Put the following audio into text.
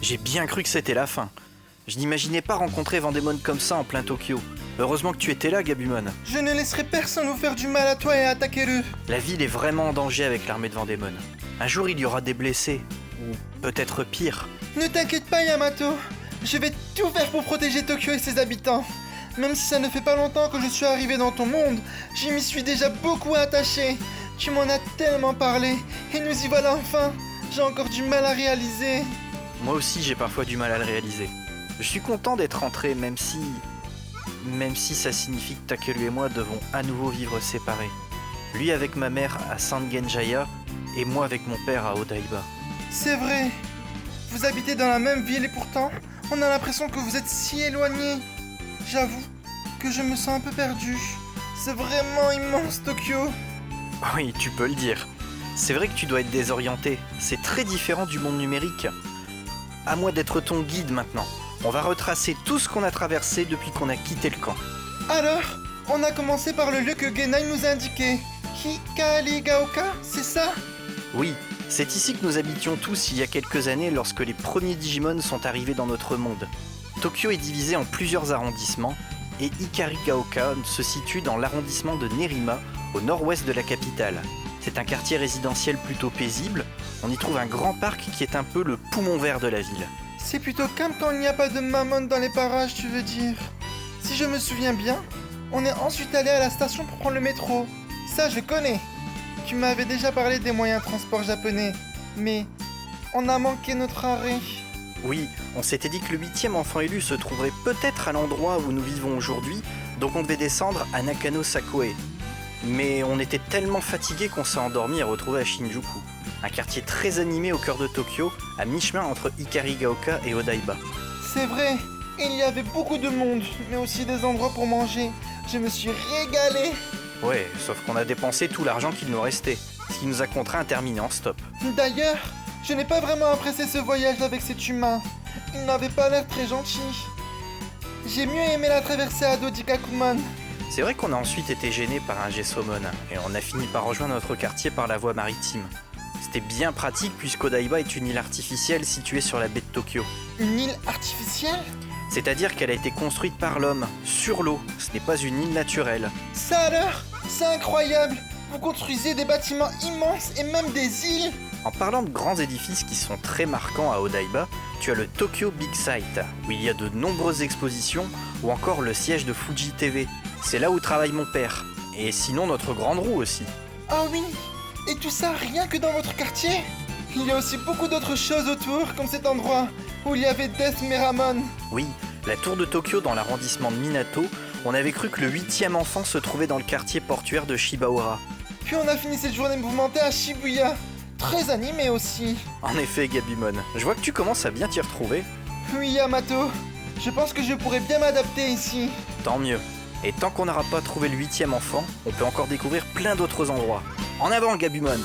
J'ai bien cru que c'était la fin. Je n'imaginais pas rencontrer Vendémon comme ça en plein Tokyo. Heureusement que tu étais là, Gabumon. Je ne laisserai personne vous faire du mal à toi et à attaquer-le. La ville est vraiment en danger avec l'armée de Vendémon. Un jour, il y aura des blessés. Ou peut-être pire. Ne t'inquiète pas, Yamato. Je vais tout faire pour protéger Tokyo et ses habitants. Même si ça ne fait pas longtemps que je suis arrivé dans ton monde, je m'y suis déjà beaucoup attaché. Tu m'en as tellement parlé, et nous y voilà enfin. J'ai encore du mal à réaliser. Moi aussi, j'ai parfois du mal à le réaliser. Je suis content d'être rentré, même si ça signifie que Takeru et moi devons à nouveau vivre séparés. Lui avec ma mère à Sangenjaya, et moi avec mon père à Odaiba. C'est vrai. Vous habitez dans la même ville et pourtant, on a l'impression que vous êtes si éloignés. J'avoue que je me sens un peu perdu. C'est vraiment immense, Tokyo. Oui, tu peux le dire. C'est vrai que tu dois être désorienté. C'est très différent du monde numérique. À moi d'être ton guide maintenant. On va retracer tout ce qu'on a traversé depuis qu'on a quitté le camp. Alors, on a commencé par le lieu que Genai nous a indiqué. Hikarigaoka, c'est ça? Oui, c'est ici que nous habitions tous il y a quelques années lorsque les premiers Digimon sont arrivés dans notre monde. Tokyo est divisé en plusieurs arrondissements et Hikarigaoka se situe dans l'arrondissement de Nerima, au nord-ouest de la capitale. C'est un quartier résidentiel plutôt paisible, on y trouve un grand parc qui est un peu le poumon vert de la ville. C'est plutôt calme quand il n'y a pas de mammon dans les parages, tu veux dire? Si je me souviens bien, on est ensuite allé à la station pour prendre le métro. Ça, je connais. Tu m'avais déjà parlé des moyens de transport japonais, mais on a manqué notre arrêt. Oui, on s'était dit que le 8e enfant élu se trouverait peut-être à l'endroit où nous vivons aujourd'hui, donc on devait descendre à Nakano Sakoe. Mais on était tellement fatigués qu'on s'est endormi et retrouvé à Shinjuku, un quartier très animé au cœur de Tokyo, à mi-chemin entre Hikarigaoka et Odaiba. C'est vrai, il y avait beaucoup de monde, mais aussi des endroits pour manger. Je me suis régalé. Ouais, sauf qu'on a dépensé tout l'argent qu'il nous restait, ce qui nous a contraints à terminer en stop. D'ailleurs, je n'ai pas vraiment apprécié ce voyage avec cet humain. Il n'avait pas l'air très gentil. J'ai mieux aimé la traversée à Dodikakumon. C'est vrai qu'on a ensuite été gênés par un Gessomon, et on a fini par rejoindre notre quartier par la voie maritime. C'était bien pratique puisqu'Odaiba est une île artificielle située sur la baie de Tokyo. Une île artificielle? C'est-à-dire qu'elle a été construite par l'homme, sur l'eau, ce n'est pas une île naturelle. Ça alors? C'est incroyable! Vous construisez des bâtiments immenses et même des îles! En parlant de grands édifices qui sont très marquants à Odaiba, tu as le Tokyo Big Sight, où il y a de nombreuses expositions, ou encore le siège de Fuji TV. C'est là où travaille mon père. Et sinon notre grande roue aussi. Ah oui! Et tout ça rien que dans votre quartier? Il y a aussi beaucoup d'autres choses autour, comme cet endroit où il y avait Death Meramon. Oui, la tour de Tokyo dans l'arrondissement de Minato, on avait cru que le 8e enfant se trouvait dans le quartier portuaire de Shibaura. Puis on a fini cette journée mouvementée à Shibuya. Très animé aussi. En effet, Gabumon, je vois que tu commences à bien t'y retrouver. Oui, Yamato. Je pense que je pourrais bien m'adapter ici. Tant mieux. Et tant qu'on n'aura pas trouvé le 8e enfant, on peut encore découvrir plein d'autres endroits. En avant, Gabumon!